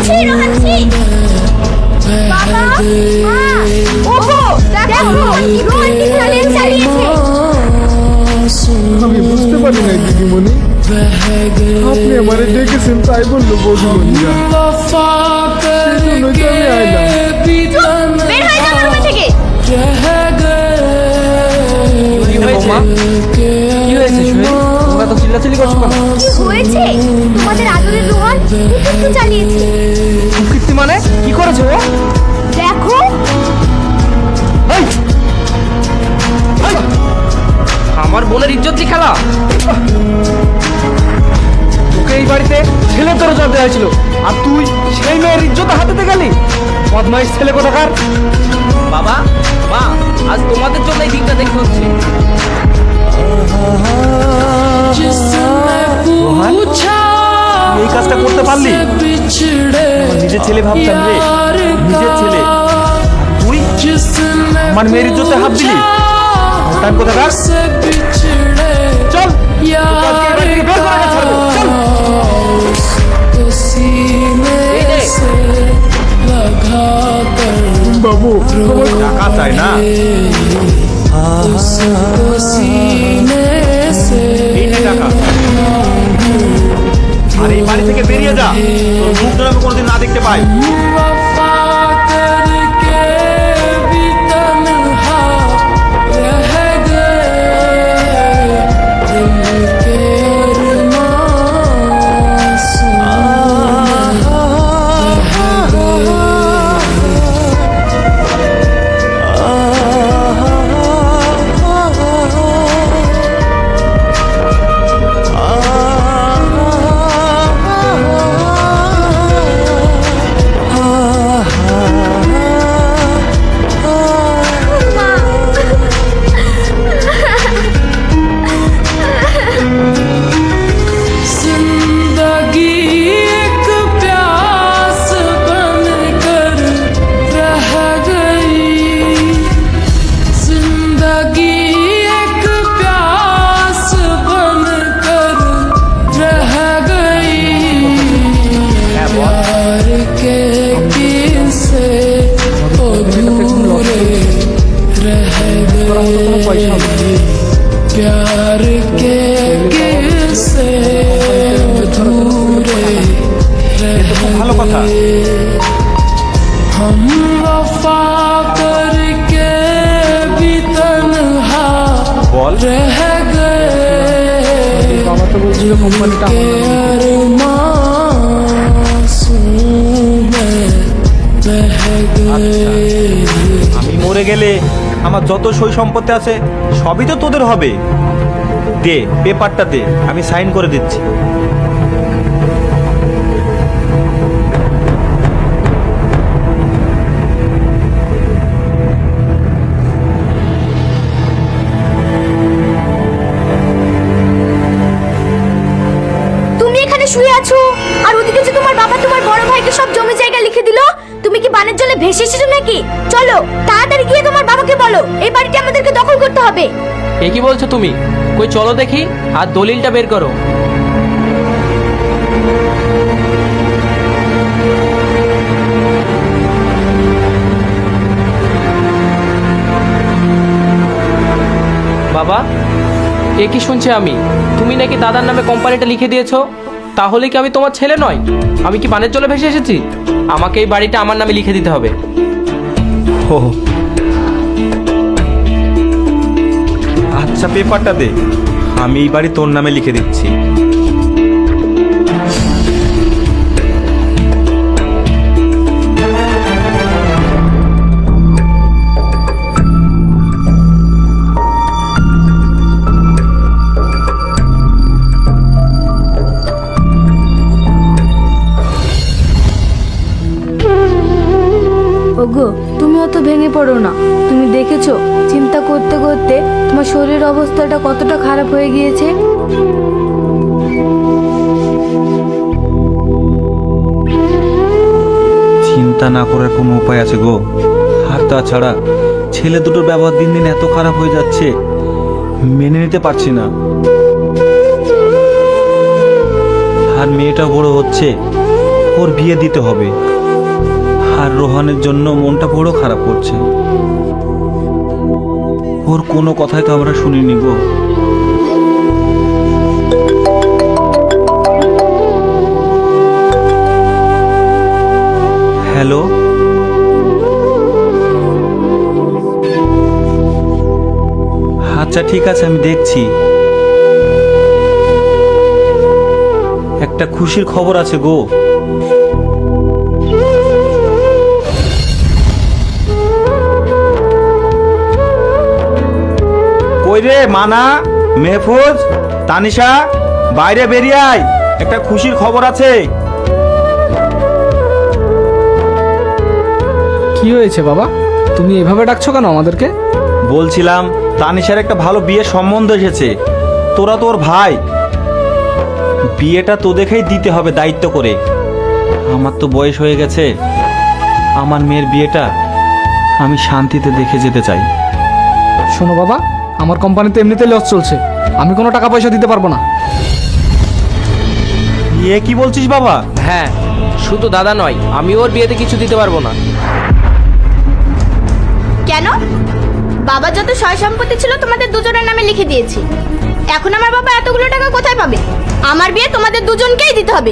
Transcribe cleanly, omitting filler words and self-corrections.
ছি, রোহান, ছি। বাবা, মা, ওগো, দেখো, রোহান কি চ্যালেঞ্জ চালিয়েছে। আমি বুঝতে পারি না দিদিমণি, আপনি আমারে ডেকেছেন তাই বললো বৌদিমণিরা, সেজন্যই তো আমি আইলাম। বের হয়ে যাও আমার রুম থেকে। কি হয়েছে সোহেল? তোমরা তো চিল্লাচিল্লি করছো কেন? কি হয়েছে? তোমাদের আদরের রোহান কুকীর্তি চালিয়েছে। কুকীর্তি মানে কি করেছে ও? দেখো, এই! এই! আমার বোনের ইজ্জত দিয়ে খেলা। তোকে এই বাড়িতে ছেলে তোর জব দেওয়া হয়েছিল, আর তুই সেই মেয়ের ইজ্জত হাতে গেলি। বদমাইশ ছেলে কোথাকার। বাবা, মা, আজ তোমাদের জন্য এই দিনটা দেখতে হচ্ছে। রোহান, তুই এই কাজটা করতে পারলি? আমার নিজের ছেলে ভাবতাম রে, নিজের ছেলে। তুই আমার মেয়ের ইজ্জতে হাত দিলি। টাইম কোথাকার। চল, তোকে আজকে এই বাড়ি থেকে বের করে ছাড়বো। চল। এই নে। বাবু, আমার টাকা চাই না, এই নে টাকা। আর এই বাড়ি থেকে বেরিয়ে যা, তোর মুখ যেন আমি কোনোদিন না দেখতে পাই। ভালো কথা। বল। বাবা তো বলছিল কোম্পানিটা আমি মরে গেলে আমার যত সই সম্পত্তি আছে সবই তো তোদের হবে। দে, পেপারটা দে, আমি সাইন করে দিচ্ছি। তুমি এখানে শুয়ে আছো আর ওদিকে যে তোমার বাবা তোমার বড় ভাইকে সব জমি জায়গা লিখে দিল। তুমি কি বানের জলে ভেসে এসেছো নাকি? চলো তাড়াতাড়ি গিয়ে তোমার বাবাকে বলো এই বাড়িটা আমাদেরকে দখল করতে হবে। এ কি বলছো তুমি? কই চলো দেখি, আর দলিলটা বের করো। বাবা, এ কি শুনছি আমি? তুমি নাকি দাদার নামে কোম্পানিটা লিখে দিয়েছো। তাহলে কি আমি তোমার ছেলে নয়? আমি কি বানের জলে ভেসে এসেছি? আমাকে এই বাড়িটা আমার নামে লিখে দিতে হবে। ও আচ্ছা, পেপারটা দে, আমি এই বাড়ি তোর নামে লিখে দিচ্ছি। ওগো, তুমি অত ভেঙে পড়ো না। তুমি দেখেছো চিন্তা করতে করতে তোমার শরীরের অবস্থাটা কতটা খারাপ হয়ে গিয়েছে। চিন্তা না করার কোনো উপায় আছে গো? আর তাছাড়া ছেলে দুটোর ব্যবহার দিন দিন এত খারাপ হয়ে যাচ্ছে, মেনে নিতে পারছি না। আর মেয়েটা বড় হচ্ছে, ওর বিয়ে দিতে হবে। আর রোহানের জন্য মনটা বড় খারাপ করছে। ওর কোনো কথাই তো আমরা শুনিনি গো। হ্যালো, আচ্ছা ঠিক আছে, আমি দেখছি। একটা খুশির খবর আছে গো। কই রে মানা, মেহফুজ, তানিশা, বাইরে বেরিয়ে আয়, একটা খুশির খবর আছে। কি হয়েছে বাবা, তুমি এভাবে ডাকছো কেন আমাদেরকে? বলছিলাম তানিশার একটা ভালো বিয়ের সম্বন্ধ এসেছে। তোরা তোর ভাই, বিয়েটা তো দেখেই দিতে হবে দায়িত্ব করে। আমার তো বয়স হয়ে গেছে, আমার মেয়ের বিয়েটা আমি শান্তিতে দেখে যেতে চাই। শোনো বাবা, আমার কোম্পানিতে এমনিতে লস চলছে, আমি কোনো টাকা পয়সা দিতে পারবো না। এ কি বলছিস বাবা? হ্যাঁ, শুধু দাদা নয়, আমি ওর বিয়েতে কিছু দিতে পারবো না। কেন? বাবা যত সয় সম্পত্তি ছিল তোমাদের দুজনের নামে লিখে দিয়েছি। এখন আমার বাবা এতগুলো টাকা কোথায় পাবে? আমার বিয়ে তোমাদের দুজনকেই দিতে হবে।